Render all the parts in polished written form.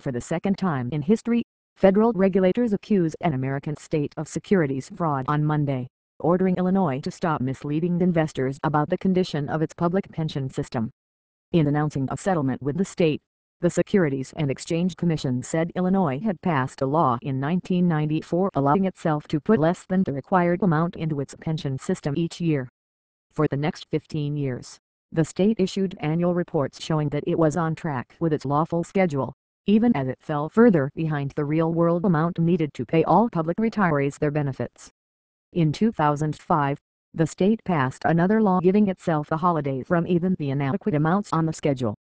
For the second time in history, federal regulators accused an American state of securities fraud on Monday, ordering Illinois to stop misleading investors about the condition of its public pension system. In announcing a settlement with the state, the Securities and Exchange Commission said Illinois had passed a law in 1994 allowing itself to put less than the required amount into its pension system each year. For the next 15 years, the state issued annual reports showing that it was on track with its lawful schedule, even as it fell further behind the real-world amount needed to pay all public retirees their benefits. In 2005, the state passed another law giving itself a holiday from even the inadequate amounts on the schedule.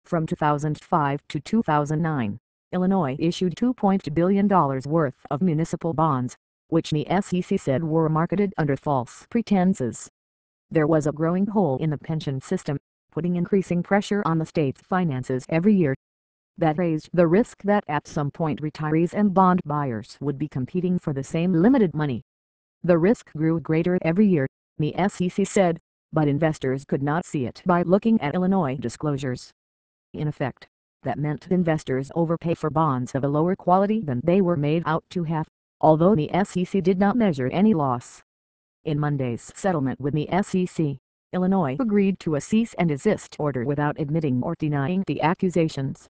From 2005 to 2009, Illinois issued $2.2 billion worth of municipal bonds, which the S.E.C said were marketed under false pretenses. There was a growing hole in the pension system, putting increasing pressure on the state's finances every year. That raised the risk that at some point retirees and bond buyers would be competing for the same limited money. The risk grew greater every year, the S.E.C said, but investors could not see it by looking at Illinois disclosures. In effect, that meant investors overpay for bonds of a lower quality than they were made out to have, although the S.E.C did not measure any loss. In Monday's settlement with the S.E.C, Illinois agreed to a cease and desist order without admitting or denying the accusations.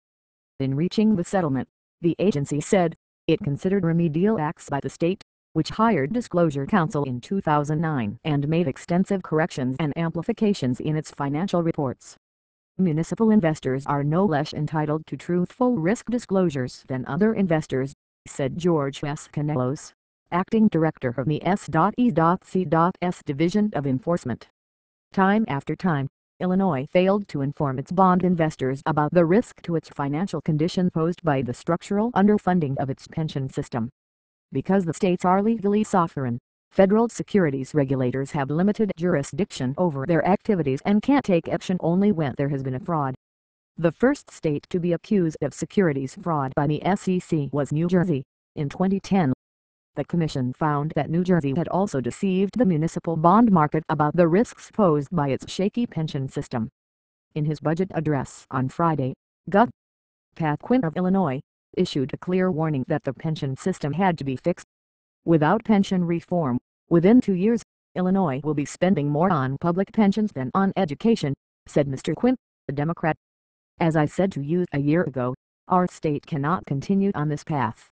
In reaching the settlement, the agency said, it considered remedial acts by the state, which hired disclosure counsel in 2009 and made extensive corrections and amplifications in its financial reports. Municipal investors are no less entitled to truthful risk disclosures than other investors, said George S. Canellos, acting director of the S.E.C.'s Division of Enforcement. Time after time, Illinois failed to inform its bond investors about the risk to its financial condition posed by the structural underfunding of its pension system. Because the states are legally sovereign, federal securities regulators have limited jurisdiction over their activities and can't take action only when there has been a fraud. The first state to be accused of securities fraud by the S.E.C was New Jersey, in 2010. The Commission found that New Jersey had also deceived the municipal bond market about the risks posed by its shaky pension system. In his budget address on Friday, Gov. Pat Quinn of Illinois issued a clear warning that the pension system had to be fixed. Without pension reform, within 2 years, Illinois will be spending more on public pensions than on education, said Mr. Quinn, a Democrat. As I said to you a year ago, our state cannot continue on this path.